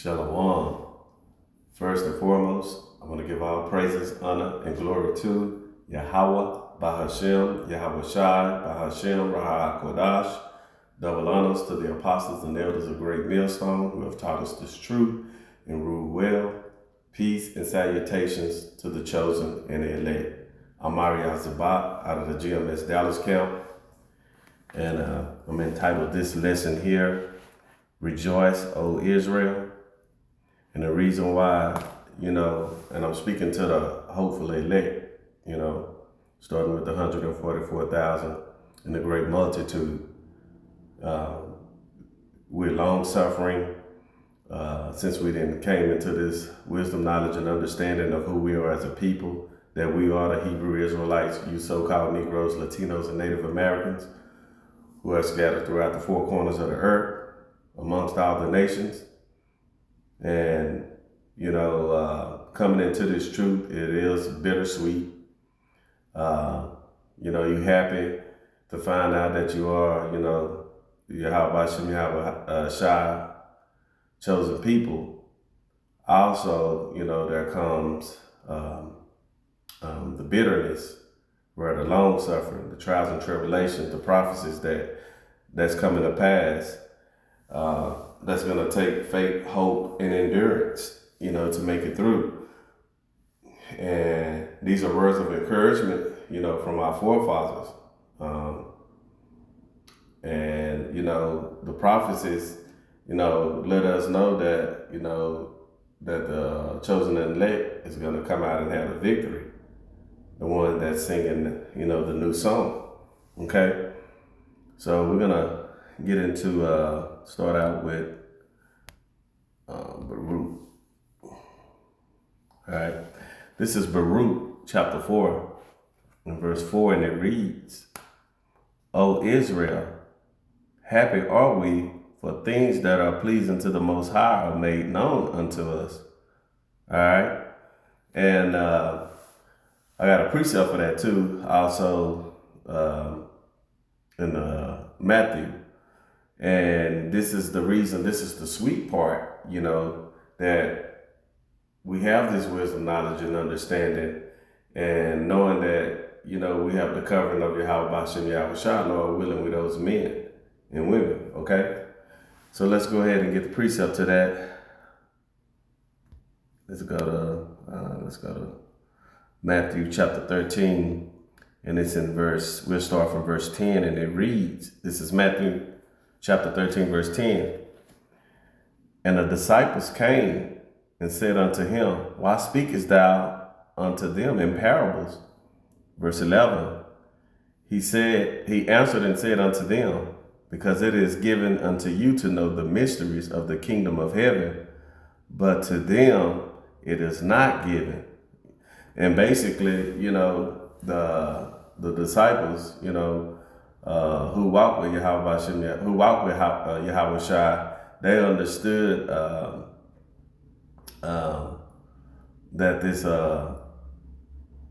Shalom. First and foremost, I want to give all praises, honor, and glory to Yahweh, Bahashem, Yahweh Shai, Bahashem, Raha Kodash. Double honors to the apostles and elders of Great Millstone who have taught us this truth and ruled well. Peace and salutations to the chosen and the elect. I'm Mario Zabat out of the GMS Dallas camp, and I'm entitled this lesson here, Rejoice, O Israel. And the reason why, and I'm speaking to the hopeful elect, starting with the 144,000 and the great multitude. We're long suffering since we then came into this wisdom, knowledge, and understanding of who we are as a people, that we are the Hebrew Israelites, you so-called Negroes, Latinos, and Native Americans who are scattered throughout the four corners of the earth amongst all the nations. And, coming into this truth, it is bittersweet. You're happy to find out that you are, Yahweh Shem Yahweh Shai, chosen people. Also, there comes the bitterness, where the long suffering, the trials and tribulations, the prophecies that's coming to pass. That's going to take faith, hope, and endurance, to make it through. And these are words of encouragement, from our forefathers. The prophecies, let us know that, that the chosen and elect is going to come out and have the victory. The one that's singing, the new song. Okay? So we're going to get into, start out with Baruch. All right. This is Baruch chapter 4 and verse 4, and it reads, O Israel, happy are we, for things that are pleasing to the Most High are made known unto us. All right. And I got a precept for that too, also in Matthew. And this is the reason, this is the sweet part, that we have this wisdom, knowledge, and understanding, and knowing that, we have the covering of Yahweh Bashem Yahweh Shai, Lord willing, with those men and women, okay? So let's go ahead and get the precept to that. Let's go to Matthew chapter 13, and it's in we'll start from verse 10, and it reads, this is Matthew chapter 13, verse 10. And the disciples came and said unto him, why speakest thou unto them in parables? Verse 11. He answered and said unto them, because it is given unto you to know the mysteries of the kingdom of heaven, but to them it is not given. And basically, the disciples, who walked with Yahweh, Yahweh Shai, they understood that this,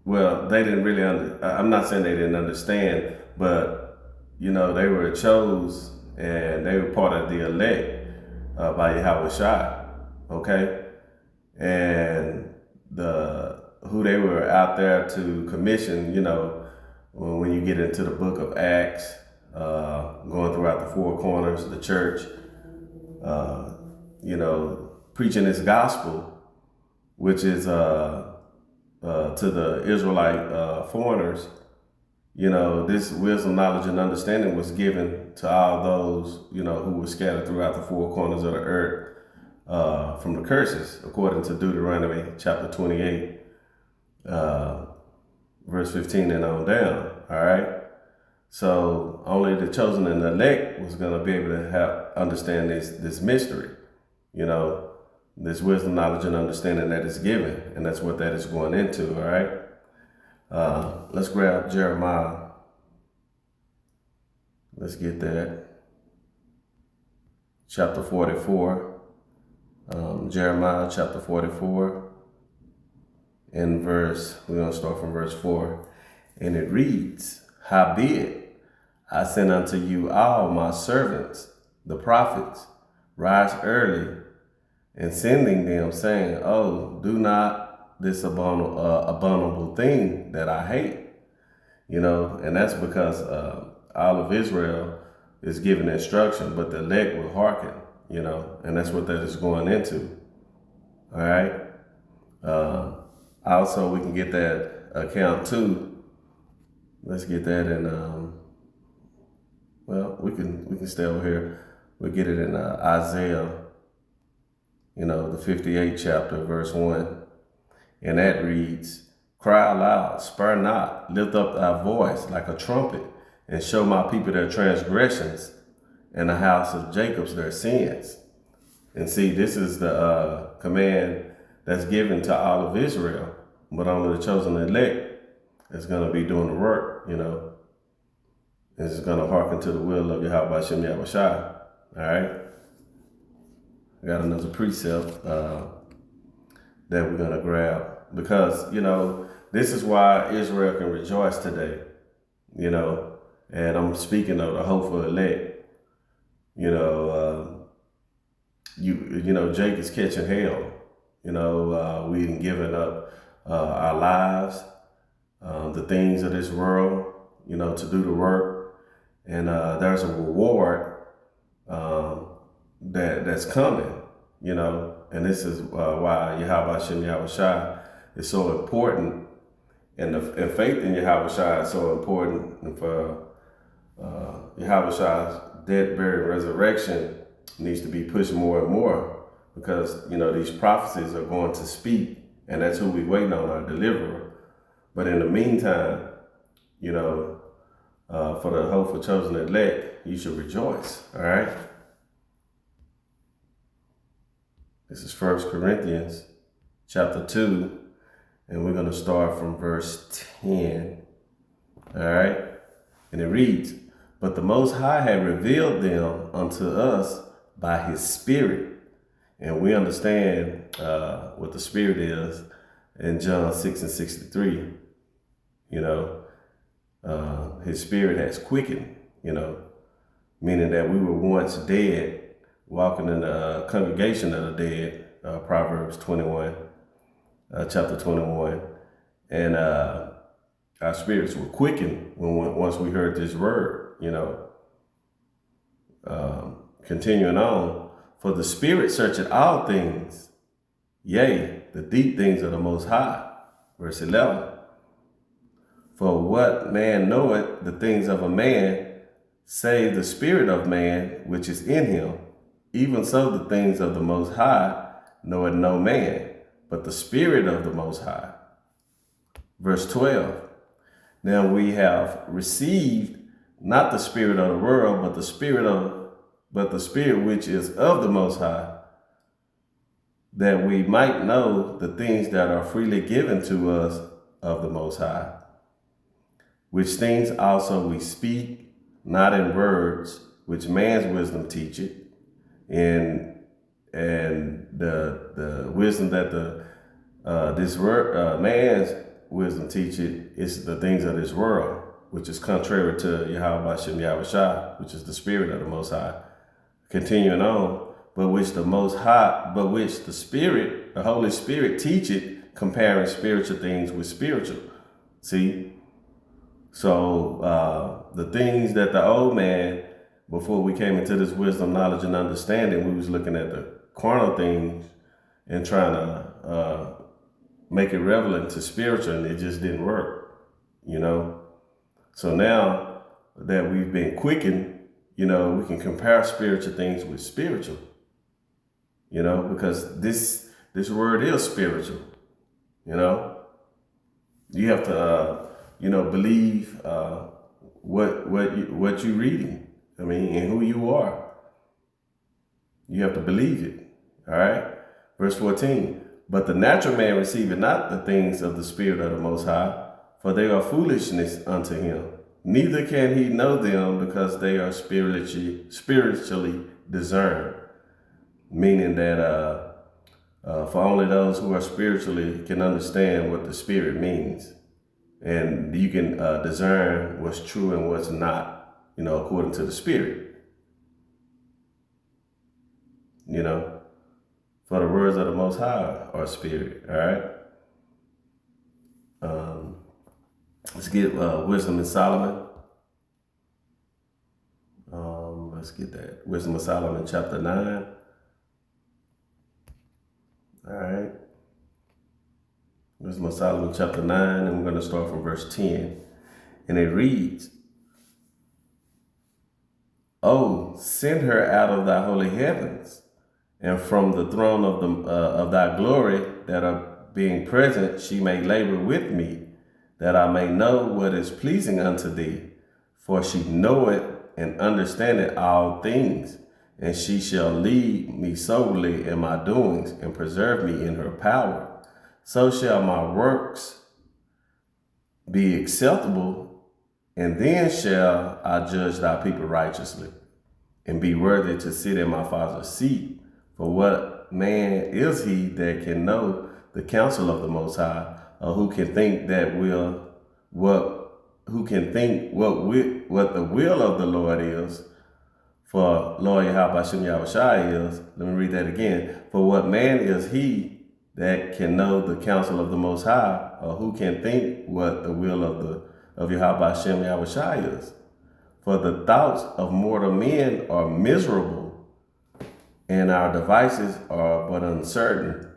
they didn't really I'm not saying they didn't understand, but, they were chose and they were part of the elect by Yahweh Shai, okay? And who they were out there to commission, when you get into the book of Acts, going throughout the four corners of the church, preaching this gospel, which is to the Israelite foreigners, this wisdom, knowledge, and understanding was given to all those, who were scattered throughout the four corners of the earth from the curses, according to Deuteronomy chapter 28, verse 15 and on down. All right. So only the chosen and the elect was going to be able to understand this mystery, this wisdom, knowledge, and understanding that is given. And that's what that is going into. All right. Let's grab Jeremiah. Let's get that. Chapter 44. Jeremiah chapter 44. In we're going to start from verse 4. And it reads, howbeit I send unto you all my servants, the prophets, rise early and sending them, saying, oh, do not this abominable thing that I hate. And that's because all of Israel is given instruction, but the elect will hearken, and that's what that is going into. All right. Also, we can get that account too. Let's get that in. We can stay over here. We'll get it in Isaiah, the 58th chapter, verse 1. And that reads, cry aloud, spare not, lift up thy voice like a trumpet, and show my people their transgressions, and the house of Jacob's their sins. And see, this is the command that's given to all of Israel, but only the chosen elect is going to be doing the work, It's going to hearken to the will of Yahweh Shem Yahushua. All right. I got another precept that we're going to grab because, this is why Israel can rejoice today, and I'm speaking of the hopeful elect. Jake is catching hell. We done given up our lives, the things of this world, to do the work. And there's a reward that's coming, and this is why Yahweh Shem Yahushua is so important, and faith in Yahushua is so important, and for Yahushua's death, burial, resurrection needs to be pushed more and more, because these prophecies are going to speak, and that's who we waiting on, our deliverer. But in the meantime, for the hopeful chosen elect, you should rejoice. All right. This is 1 Corinthians chapter 2, and we're going to start from verse 10. All right. And it reads, but the Most High had revealed them unto us by his Spirit. And we understand what the Spirit is in John 6:63. His Spirit has quickened, meaning that we were once dead, walking in the congregation of the dead, Proverbs 21, chapter 21. And our spirits were quickened once we heard this word, continuing on. For the Spirit searcheth all things, yea, the deep things of the Most High. Verse 11. For what man knoweth the things of a man, save the spirit of man which is in him? Even so the things of the Most High knoweth no man, but the Spirit of the Most High. Verse 12. Now we have received not the spirit of the world, but the spirit which is of the Most High, that we might know the things that are freely given to us of the Most High. Which things also we speak, not in words, which man's wisdom teacheth, and the wisdom that man's wisdom teacheth is the things of this world, which is contrary to Yahweh Shem Yahushua, which is the Spirit of the Most High. Continuing on, but which the Spirit, the Holy Spirit teacheth, comparing spiritual things with spiritual. See? So the things that the old man, before we came into this wisdom, knowledge, and understanding, we was looking at the carnal things and trying to make it relevant to spiritual, and it just didn't work, So now that we've been quickened, we can compare spiritual things with spiritual, because this word is spiritual, You have to, believe what you're reading. And who you are. You have to believe it. All right. Verse 14. But the natural man receiveth not the things of the Spirit of the Most High, for they are foolishness unto him. Neither can he know them, because they are spiritually discerned. Meaning that for only those who are spiritually can understand what the Spirit means. And you can discern what's true and what's not, according to the Spirit. For the words of the Most High are spirit. All right. Let's get Wisdom of Solomon. Let's get that. Wisdom of Solomon, chapter 9. All right. Wisdom of Solomon, chapter 9, and we're going to start from verse 10. And it reads, "Oh, send her out of thy holy heavens, and from the throne of thy glory, that of being present she may labor with me, that I may know what is pleasing unto thee. For she knoweth and understandeth all things, and she shall lead me soberly in my doings, and preserve me in her power. So shall my works be acceptable, and then shall I judge thy people righteously, and be worthy to sit in my Father's seat. For what man is he that can know the counsel of the Most High, or who can think what the will of the Lord is? For Lord Yahweh Shem Yahushai is." Let me read that again. "For what man is he that can know the counsel of the Most High, or who can think what the will of Yahweh Shem Yahushai is? For the thoughts of mortal men are miserable, and our devices are but uncertain.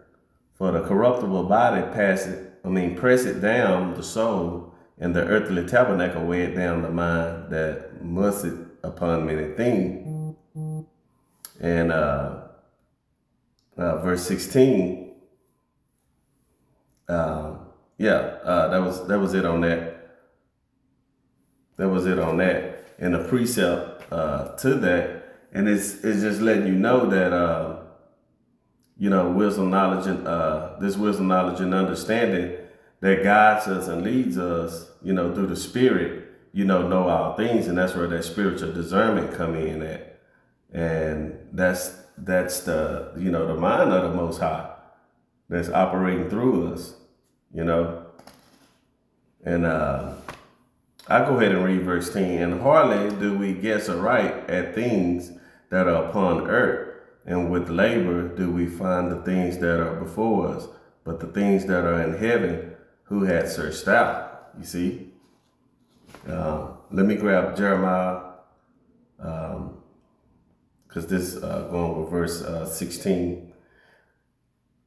For the corruptible body presseth down the soul, and the earthly tabernacle weighed down the mind that musteth upon many things." And verse 16, that was it on that. That was it on that. And the precept to that, and it's just letting you know that wisdom, knowledge, and this wisdom, knowledge, and understanding that guides us and leads us, through the Spirit, know all things, and that's where that spiritual discernment come in at, and that's the the mind of the Most High that's operating through us, and I go ahead and read verse 10. "And hardly do we guess aright at things that are upon earth, and with labor do we find the things that are before us, but the things that are in heaven, who had searched out." You see? Let me grab Jeremiah, because this going with verse 16.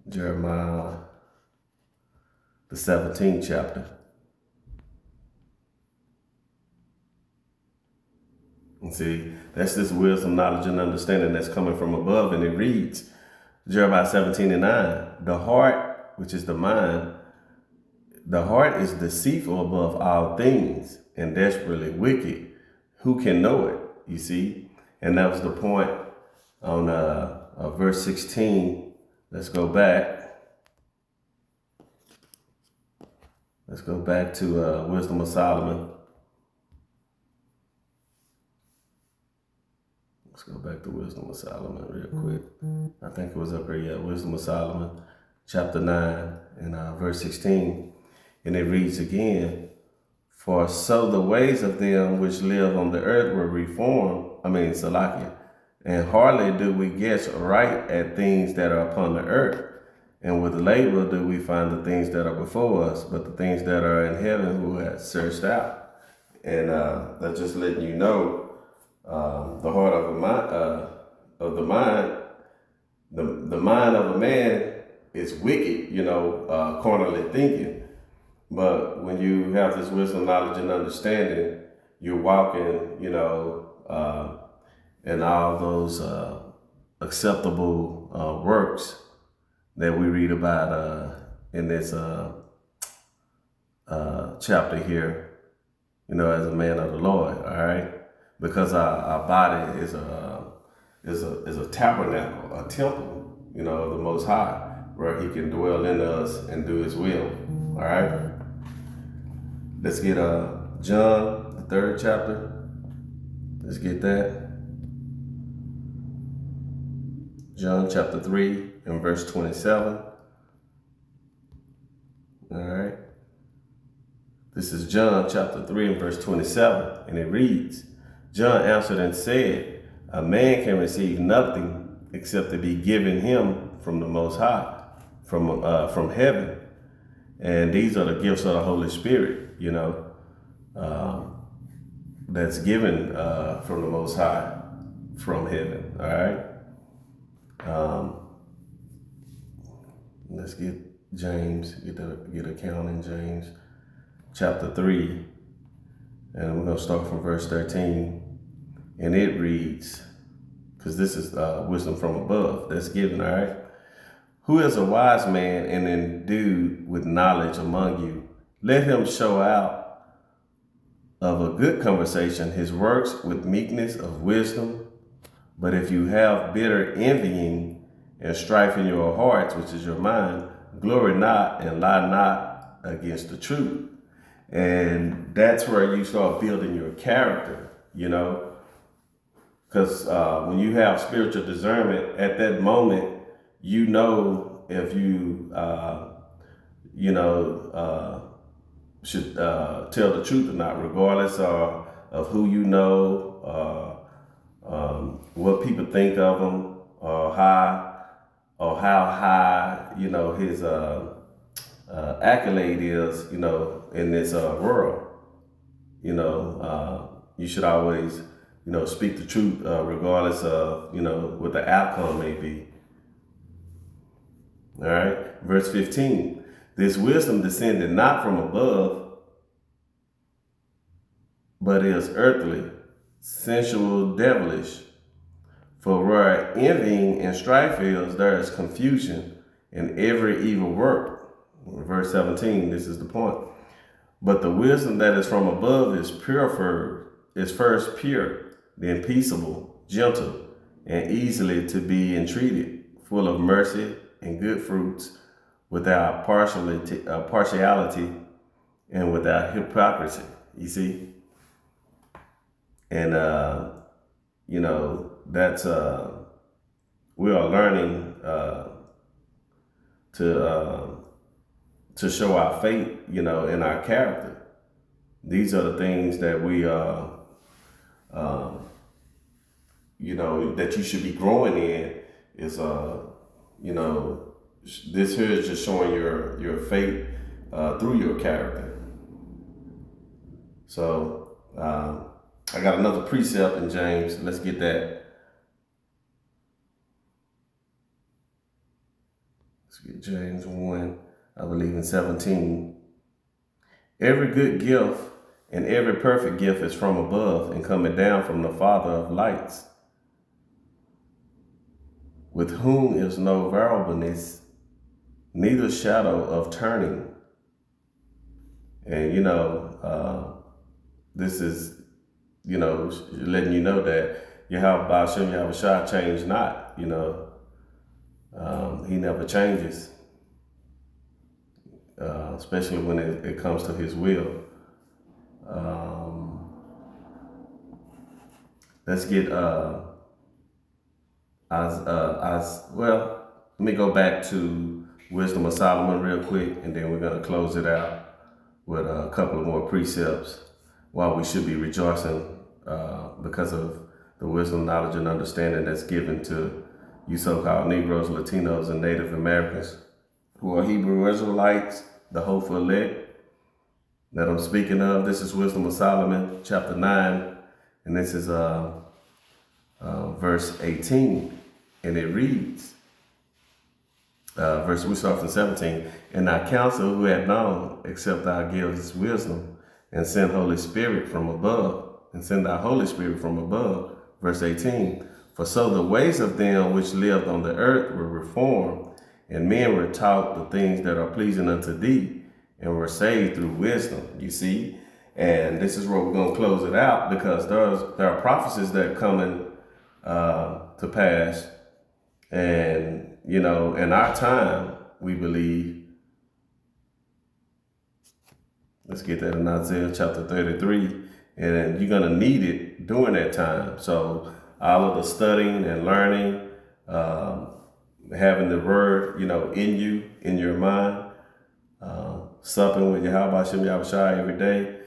Jeremiah, the 17th chapter. And see, that's this wisdom, knowledge, and understanding that's coming from above. And it reads, Jeremiah 17:9, "The heart, which is the mind, the heart is deceitful above all things, and desperately wicked. Who can know it?" You see? And that was the point on verse 16. Let's go back. Let's go back to Wisdom of Solomon. Let's go back to Wisdom of Solomon real quick. I think it was up here, yeah. Wisdom of Solomon, chapter 9, and verse 16. And it reads again, "For so the ways of them which live on the earth were reformed," Salakia, "and hardly do we guess right at things that are upon the earth. And with labor do we find the things that are before us, but the things that are in heaven, who had searched out." And that's just letting you know, the heart of the mind, the mind of a man is wicked, carnally thinking. But when you have this wisdom, knowledge, and understanding, you're walking, in all those acceptable works that we read about in this chapter here, as a man of the Lord. All right, because our body is a tabernacle, a temple, of the Most High, where He can dwell in us and do His will. All right. Let's get John, the 3rd chapter. Let's get that. John chapter 3 and verse 27. All right. This is John chapter 3 and verse 27. And it reads, "John answered and said, A man can receive nothing except to be given him from the Most High, from heaven. And these are the gifts of the Holy Spirit, that's given from the Most High, from heaven. All right. Let's get James, get a count in James chapter 3, and we're gonna start from verse 13, and it reads, because this is wisdom from above that's given. All right. Who is a wise man and endued with knowledge among you? Let him show out of a good conversation his works with meekness of wisdom. But if you have bitter envying and strife in your hearts, which is your mind, glory not and lie not against the truth. And that's where you start building your character, because when you have spiritual discernment at that moment, if you, should tell the truth or not, regardless of who you know, what people think of him, or how high, his accolade is, in this world. You should always, speak the truth, regardless of, what the outcome may be. All right, verse 15. This wisdom descended not from above, but is earthly, sensual, devilish. For where envying and strife is, there is confusion and every evil work. Verse 17, this is the point. But the wisdom that is from above is first pure, then peaceable, gentle, and easily to be entreated, full of mercy and good fruits, without partiality and without hypocrisy. You see? And, that's, we are learning to show our faith, in our character. These are the things that we, that you should be growing in is, this here is just showing your faith through your character. So I got another precept in James. Let's get that. Let's get James 1, I believe in 17. Every good gift and every perfect gift is from above and coming down from the Father of lights, with whom is no variableness, neither shadow of turning. And, this is, letting you know that Yahweh Ba'ashem Yahushua changed not, he never changes, especially when it comes to his will. Let's get, let me go back to Wisdom of Solomon real quick, and then we're going to close it out with a couple of more precepts why we should be rejoicing because of the wisdom, knowledge, and understanding that's given to you so-called Negroes, Latinos, and Native Americans who are Hebrew Israelites, the hopeful elect that I'm speaking of. This is Wisdom of Solomon, chapter 9, and this is verse 18, and it reads, we start from 17, and thy counsel who had known, except thou givest wisdom, and send Holy Spirit from above, and send thy Holy Spirit from above. Verse 18, for so the ways of them which lived on the earth were reformed, and men were taught the things that are pleasing unto thee, and were saved through wisdom. You see? And this is where we're going to close it out, because there are prophecies that are coming to pass. And, in our time, we believe, let's get that in Isaiah chapter 33, and you're going to need it during that time. So all of the studying and learning, having the word, in you, in your mind, supping with Yahweh Shem Yahushua every day,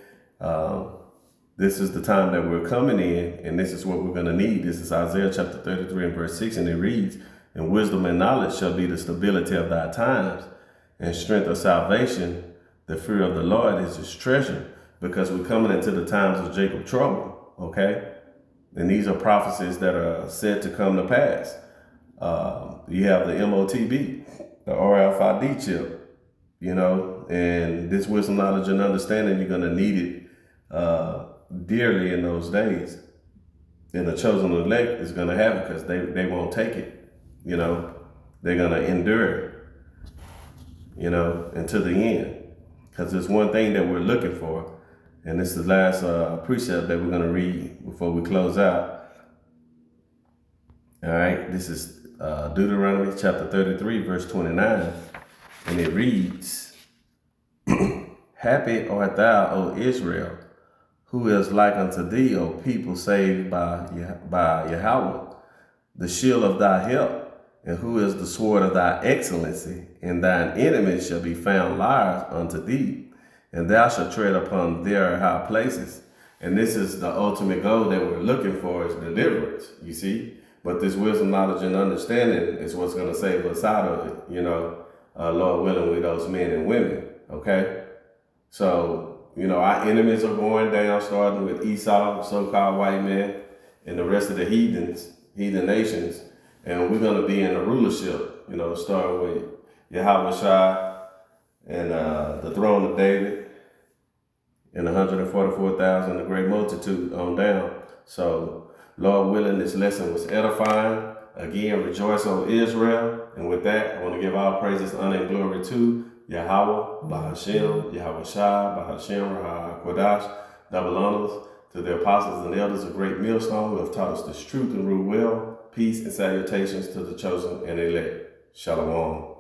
This is the time that we're coming in, and this is what we're going to need. This is Isaiah chapter 33 and verse 6, and it reads, "And wisdom and knowledge shall be the stability of thy times, and strength of salvation. The fear of the Lord is his treasure," because we're coming into the times of Jacob trouble, okay? And these are prophecies that are said to come to pass. You have the MOTB, the RFID chip, and this wisdom, knowledge, and understanding, you're going to need it dearly in those days. And the chosen elect is going to have it because they won't take it. They're going to endure it, until the end. Because there's one thing that we're looking for. And this is the last precept that we're going to read before we close out. All right, this is Deuteronomy chapter 33, verse 29. And it reads, "Happy art thou, O Israel, who is like unto thee, O people saved by Yahweh, the shield of thy help, and who is the sword of thy excellency, and thine enemies shall be found liars unto thee, and thou shalt tread upon their high places." And this is the ultimate goal that we're looking for, is deliverance, you see. But this wisdom, knowledge, and understanding is what's going to save us out of it, Lord willing, with those men and women, okay? So, our enemies are going down, starting with Esau, so-called white man, and the rest of the heathen nations. And we're going to be in a rulership, starting with Yahweh Shai and the throne of David and 144,000, the great multitude on down. So, Lord willing, this lesson was edifying. Again, rejoice, O Israel. And with that, I want to give all praises, honor, and glory to Yahweh, Bahashem, Yahweh Shai, Bahashem, Raha Kodash, double honors to the apostles and elders of Great Millstone who have taught us this truth and rule well. Peace and salutations to the chosen and elect. Shalom.